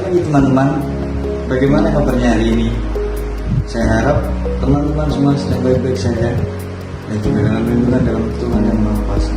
pagi teman-teman, bagaimana kabarnya hari ini? Saya harap teman-teman semua sedang baik-baik saja dan juga dalam lindungan dalam Tuhan yang Maha Kuasa.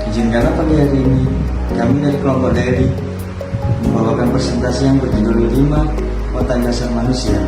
Izinkanlah pagi hari ini kami dari kelompok Daily membawakan presentasi yang berjudul 5 Watak Dasar Manusia,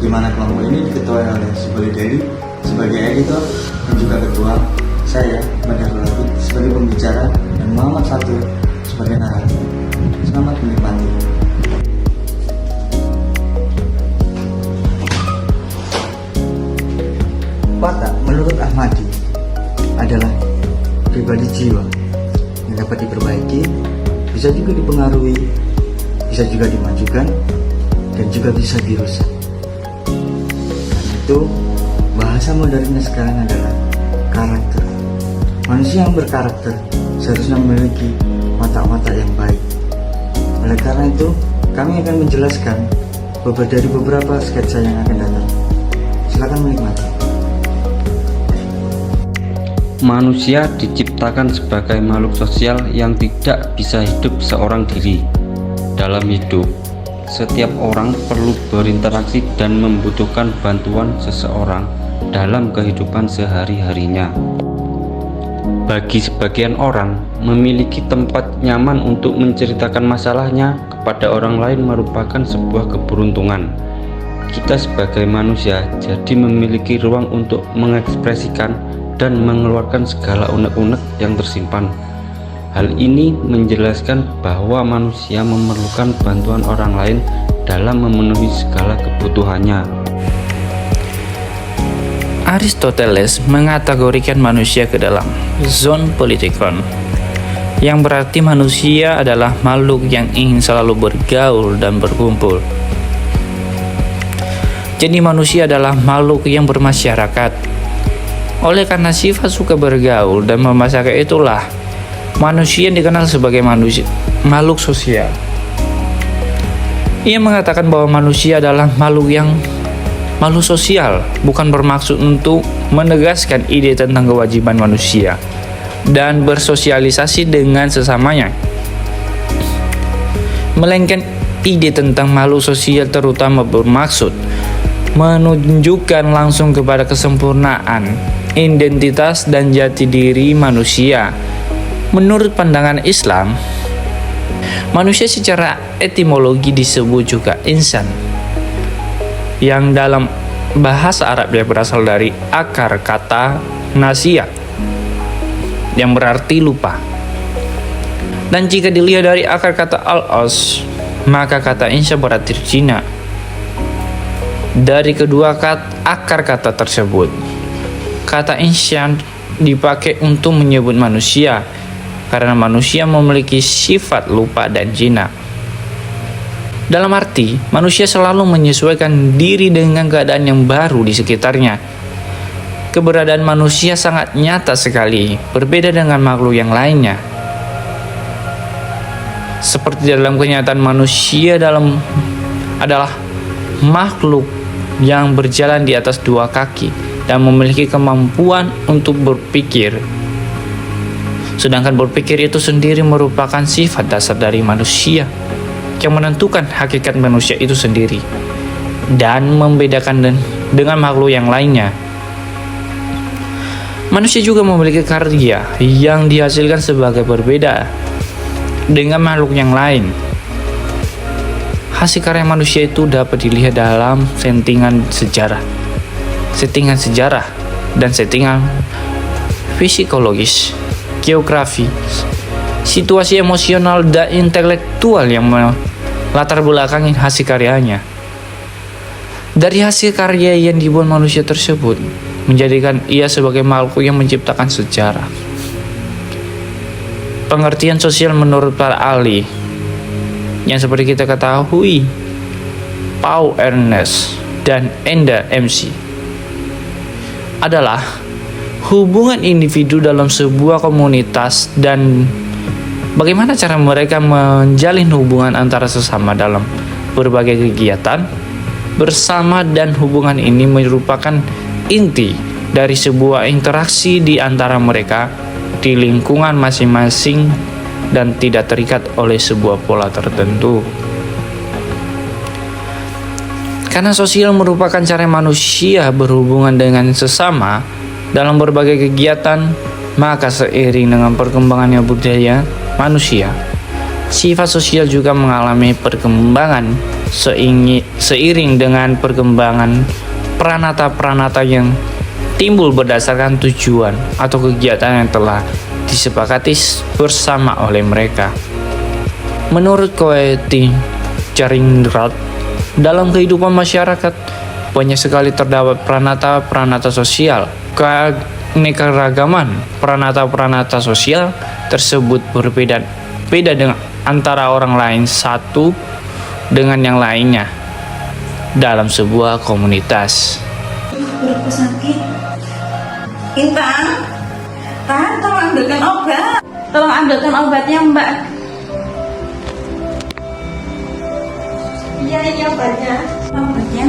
di mana kelompok ini diketuai oleh Subali Daily sebagai editor dan juga ketua, saya Badarul Abid sebagai pembicara, dan Muhammad Fatur sebagai narator. Selamat menikmati. Watak menurut Ahmadi adalah pribadi jiwa yang dapat diperbaiki, bisa juga dipengaruhi, bisa juga dimajukan, dan juga bisa dirusak. Karena itu, bahasa modernnya sekarang adalah karakter. Manusia yang berkarakter seharusnya memiliki watak-watak yang baik. Oleh karena itu, kami akan menjelaskan dari beberapa sketsa yang akan datang. Silakan menikmati. Manusia diciptakan sebagai makhluk sosial yang tidak bisa hidup seorang diri. Dalam hidup, setiap orang perlu berinteraksi dan membutuhkan bantuan seseorang dalam kehidupan sehari-harinya. Bagi sebagian orang, memiliki tempat nyaman untuk menceritakan masalahnya kepada orang lain merupakan sebuah keberuntungan. Kita sebagai manusia jadi memiliki ruang untuk mengekspresikan dan mengeluarkan segala unek-unek yang tersimpan. Hal ini menjelaskan bahwa manusia memerlukan bantuan orang lain dalam memenuhi segala kebutuhannya. Aristoteles mengategorikan manusia ke dalam zoon politikon, yang berarti manusia adalah makhluk yang ingin selalu bergaul dan berkumpul. Jadi manusia adalah makhluk yang bermasyarakat. Oleh karena sifat suka bergaul dan bermasyarakat itulah manusia dikenal sebagai makhluk sosial. Ia mengatakan bahwa manusia adalah makhluk sosial, bukan bermaksud untuk menegaskan ide tentang kewajiban manusia dan bersosialisasi dengan sesamanya, melainkan ide tentang makhluk sosial terutama bermaksud menunjukkan langsung kepada kesempurnaan identitas dan jati diri manusia. Menurut pandangan Islam, manusia secara etimologi disebut juga insan, yang dalam bahasa Arab dia berasal dari akar kata nasia, yang berarti lupa. Dan jika dilihat dari akar kata al-as, maka kata insan berarti Cina. Dari kedua akar kata tersebut, kata insan dipakai untuk menyebut manusia karena manusia memiliki sifat lupa dan jinak. Dalam arti, manusia selalu menyesuaikan diri dengan keadaan yang baru di sekitarnya. Keberadaan manusia sangat nyata sekali, berbeda dengan makhluk yang lainnya. Seperti dalam kenyataan, manusia adalah makhluk yang berjalan di atas dua kaki dan memiliki kemampuan untuk berpikir. Sedangkan berpikir itu sendiri merupakan sifat dasar dari manusia yang menentukan hakikat manusia itu sendiri dan membedakan dengan makhluk yang lainnya. Manusia juga memiliki karya yang dihasilkan sebagai berbeda dengan makhluk yang lain. Hasil karya manusia itu dapat dilihat dalam settingan sejarah dan settingan psikologis, geografi, situasi emosional dan intelektual yang melatar belakangi hasil karyanya. Dari hasil karya yang dibuat manusia tersebut menjadikan ia sebagai makhluk yang menciptakan sejarah. Pengertian sosial menurut para ahli yang seperti kita ketahui, Paul Ernest dan Enda MC, adalah hubungan individu dalam sebuah komunitas dan bagaimana cara mereka menjalin hubungan antara sesama dalam berbagai kegiatan bersama, dan hubungan ini merupakan inti dari sebuah interaksi di antara mereka di lingkungan masing-masing dan tidak terikat oleh sebuah pola tertentu. Karena sosial merupakan cara manusia berhubungan dengan sesama dalam berbagai kegiatan, maka seiring dengan perkembangannya budaya manusia, sifat sosial juga mengalami perkembangan seiring dengan perkembangan pranata-pranata yang timbul berdasarkan tujuan atau kegiatan yang telah disepakati bersama oleh mereka. Menurut Coetin Charingrat, dalam kehidupan masyarakat banyak sekali terdapat pranata-pranata sosial. Keanekaragaman pranata-pranata sosial tersebut berbeda dengan antara orang lain satu dengan yang lainnya dalam sebuah komunitas. Perutku sakit. Intan, tolong ambilkan obat. Tolong ambilkan obatnya, Mbak. Iya, ini obatnya. Obatnya.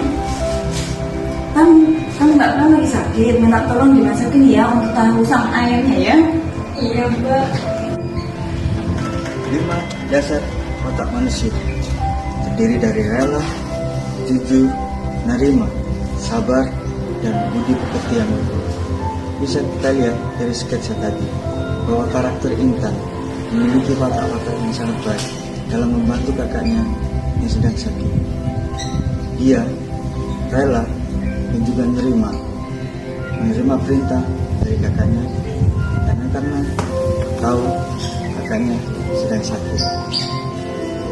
Kan Mbak kan lagi sakit, minta tolong dimasakin ya untuk tahu sama ayamnya ya. Iya, Mbak. 5 dasar otak manusia terdiri dari rela, jujur, nerima, sabar, dan budi pekerti yang luhur. Bisa kita lihat dari sketsa tadi bahwa karakter Intan memiliki watak-watak yang sangat baik dalam membantu kakaknya yang sedang sakit. Dia rela dan juga menerima perintah dari kakaknya karena tahu kakaknya sedang sakit.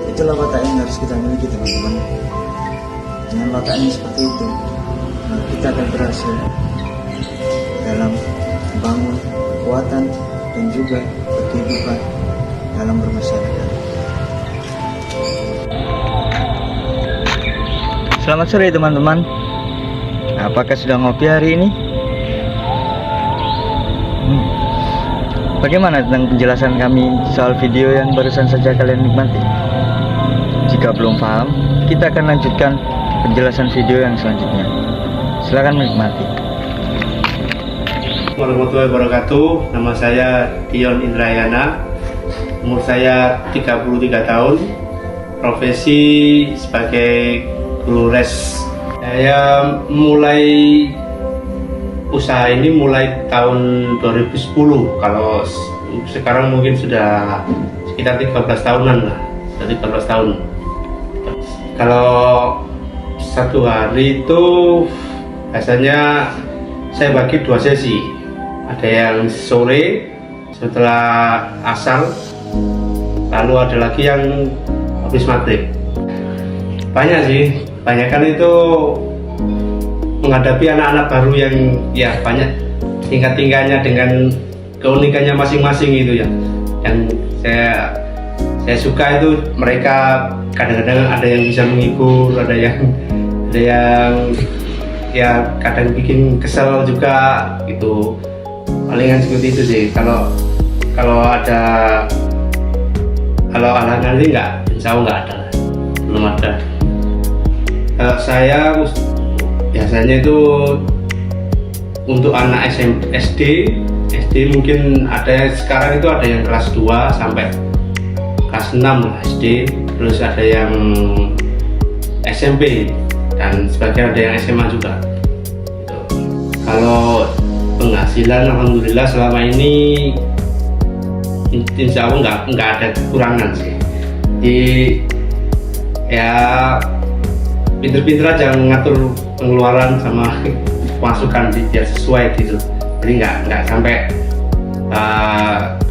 Itulah watak yang harus kita miliki, teman-teman. Dengan wataknya seperti itu, kita akan berhasil dalam membangun kekuatan dan juga kehidupan dalam bermasyarakat. Selamat sore teman-teman. Apakah sudah ngopi hari ini? Bagaimana tentang penjelasan kami soal video yang barusan saja kalian nikmati? Jika belum paham, kita akan lanjutkan penjelasan video yang selanjutnya. Silakan menikmati. Warahmatullahi wabarakatuh. Nama saya Dion Indrayana. Umur saya 33 tahun. Profesi sebagai guru les. Saya mulai usaha ini mulai tahun 2010. Kalau sekarang mungkin sudah sekitar 13 tahunan lah. Sudah 13 tahun. Kalau satu hari itu biasanya saya bagi 2 sesi. Ada yang sore setelah asar, lalu ada lagi yang habis maghrib. Banyak sih, kebanyakan itu menghadapi anak-anak baru yang ya banyak tingkat-tingkatnya dengan keunikannya masing-masing gitu ya. Yang saya suka itu mereka kadang-kadang ada yang bisa menghibur, ada yang ya kadang bikin kesel juga gitu. Palingan seperti itu sih. Kalau halangan sih nggak, insya Allah nggak ada, belum ada. Kalau saya biasanya itu untuk anak SD mungkin ada, sekarang itu ada yang kelas 2 sampai kelas 6 lah SD, terus ada yang SMP dan sebagian ada yang SMA juga. Kalau penghasilan alhamdulillah selama ini insya Allah nggak ada kekurangan sih. Jadi ya pinter-pinter aja mengatur pengeluaran sama pemasukan biar sesuai gitu. Jadi nggak sampai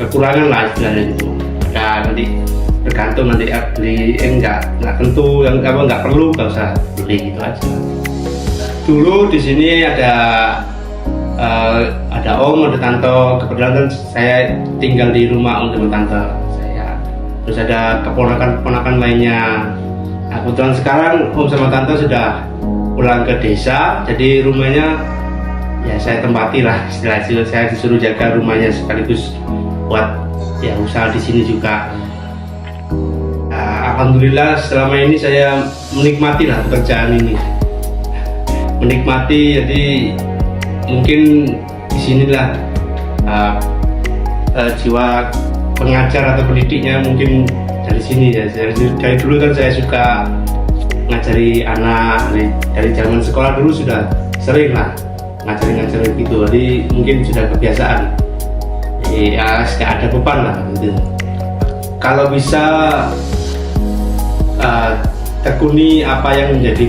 kekurangan lah istilahnya gitu. Ada nanti tergantung nanti beli nggak tentu yang nggak perlu nggak usah beli gitu aja. Dulu di sini ada om, ada tante. Kebetulan kan saya tinggal di rumah om sama tante saya. Terus ada keponakan lainnya. Nah, kebetulan sekarang om sama tante sudah pulang ke desa, jadi rumahnya ya saya tempati lah, istilahnya saya disuruh jaga rumahnya sekaligus buat ya usaha di sini juga. Alhamdulillah selama ini saya menikmati lah pekerjaan ini, menikmati. Jadi mungkin disinilah jiwa pengajar atau pendidiknya mungkin dari sini ya. Dari dulu kan saya suka ngajari anak dari zaman sekolah dulu sudah sering lah ngajarin gitu, jadi mungkin sudah kebiasaan. Ya nggak ada beban lah gitu. Kalau bisa tekuni apa yang menjadi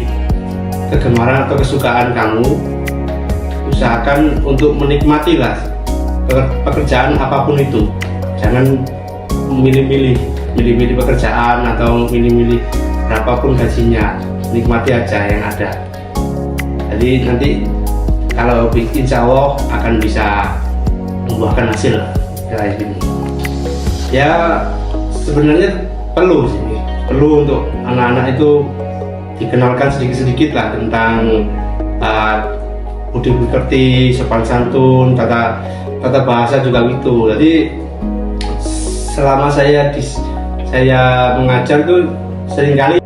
kegemaran atau kesukaan kamu, usahakan untuk menikmati lah pekerjaan apapun itu. Jangan milih-milih pekerjaan atau milih-milih berapapun gajinya, nikmati aja yang ada. Jadi nanti kalau insya Allah akan bisa membuahkan hasil kayak gini. Ya sebenarnya perlu untuk anak-anak itu dikenalkan sedikit-sedikit lah tentang budi pekerti, sopan santun, tata bahasa juga gitu. Jadi selama saya mengajar tuh seringkali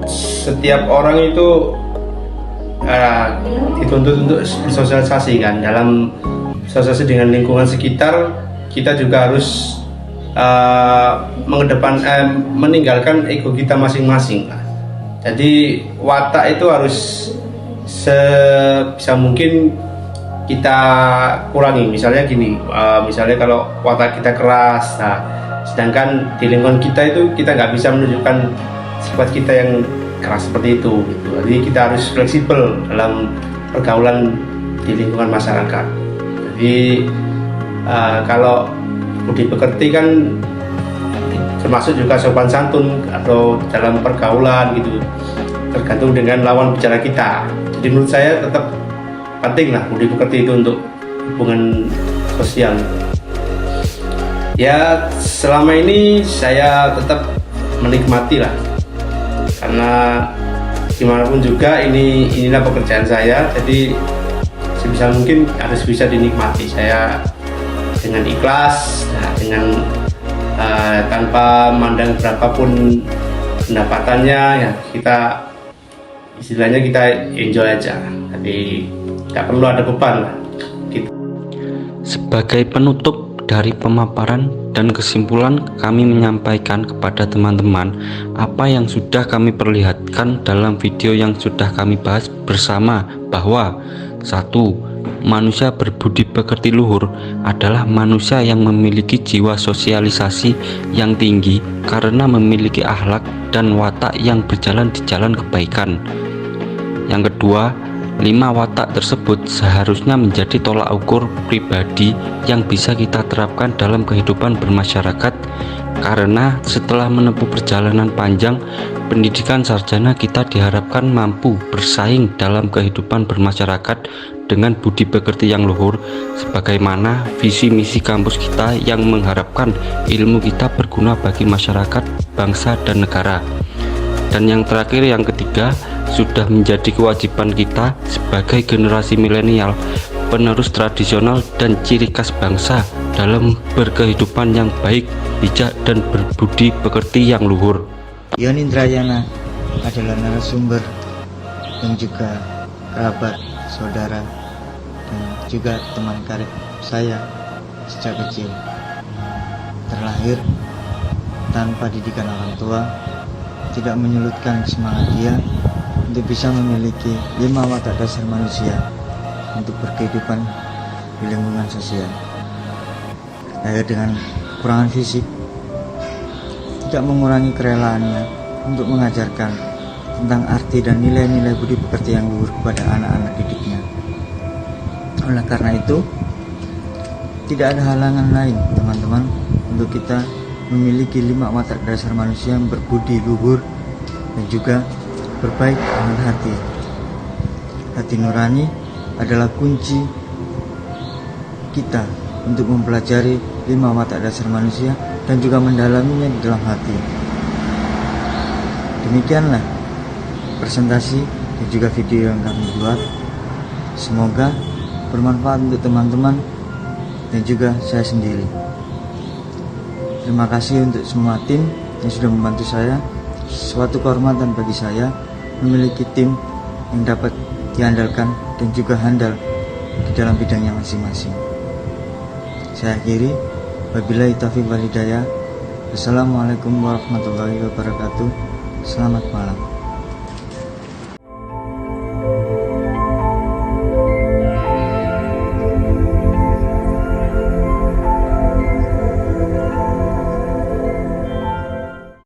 setiap orang itu dituntut untuk bersosialisasi kan, dalam sosialisasi dengan lingkungan sekitar. Kita juga harus meninggalkan ego kita masing-masing. Jadi watak itu harus sebisa mungkin kita kurangi. Misalnya gini, misalnya kalau watak kita keras, sedangkan di lingkungan kita itu kita nggak bisa menunjukkan sifat kita yang keras seperti itu gitu. Jadi kita harus fleksibel dalam pergaulan di lingkungan masyarakat. Jadi kalau budi pekerti kan termasuk juga sopan santun atau dalam pergaulan gitu, tergantung dengan lawan bicara kita. Jadi menurut saya tetap penting lah budi pekerti itu untuk hubungan sosial. Ya selama ini saya tetap menikmati lah, karena gimana pun juga inilah pekerjaan saya, jadi sebisa mungkin harus bisa dinikmati. Saya dengan ikhlas, dengan tanpa mandang berapapun pendapatannya, ya kita istilahnya kita enjoy aja. Jadi nggak perlu ada beban lah gitu. Sebagai penutup dari pemaparan dan kesimpulan, kami menyampaikan kepada teman-teman apa yang sudah kami perlihatkan dalam video yang sudah kami bahas bersama, bahwa 1. Manusia berbudi pekerti luhur adalah manusia yang memiliki jiwa sosialisasi yang tinggi karena memiliki akhlak dan watak yang berjalan di jalan kebaikan. Yang kedua, 5 watak tersebut seharusnya menjadi tolak ukur pribadi yang bisa kita terapkan dalam kehidupan bermasyarakat, karena setelah menempuh perjalanan panjang pendidikan sarjana, kita diharapkan mampu bersaing dalam kehidupan bermasyarakat dengan budi pekerti yang luhur, sebagaimana visi misi kampus kita yang mengharapkan ilmu kita berguna bagi masyarakat, bangsa, dan negara. Dan yang terakhir, yang ketiga, sudah menjadi kewajiban kita sebagai generasi milenial, penerus tradisional dan ciri khas bangsa dalam berkehidupan yang baik, bijak, dan berbudi pekerti yang luhur. Yon Indrayana adalah narasumber dan juga kerabat, saudara, dan juga teman karib saya sejak kecil. Terlahir tanpa didikan orang tua, tidak menyulutkan semangat dia untuk bisa memiliki 5 watak dasar manusia untuk berkehidupan di lingkungan sosial. Lahir dengan kekurangan fisik, tidak mengurangi kerelaannya untuk mengajarkan tentang arti dan nilai-nilai budi pekerti yang luhur kepada anak-anak didiknya. Oleh karena itu, tidak ada halangan lain teman-teman untuk kita memiliki 5 watak dasar manusia yang berbudi luhur dan juga berbaik dengan hati. Hati nurani adalah kunci kita untuk mempelajari 5 watak dasar manusia dan juga mendalaminya di dalam hati. Demikianlah presentasi dan juga video yang kami buat. Semoga bermanfaat untuk teman-teman dan juga saya sendiri. Terima kasih untuk semua tim yang sudah membantu saya. Suatu kehormatan bagi saya memiliki tim yang dapat diandalkan dan juga handal di dalam bidangnya masing-masing. Saya akhiri, wabillahi taufiq wal hidayah. Wassalamualaikum warahmatullahi wabarakatuh. Selamat malam.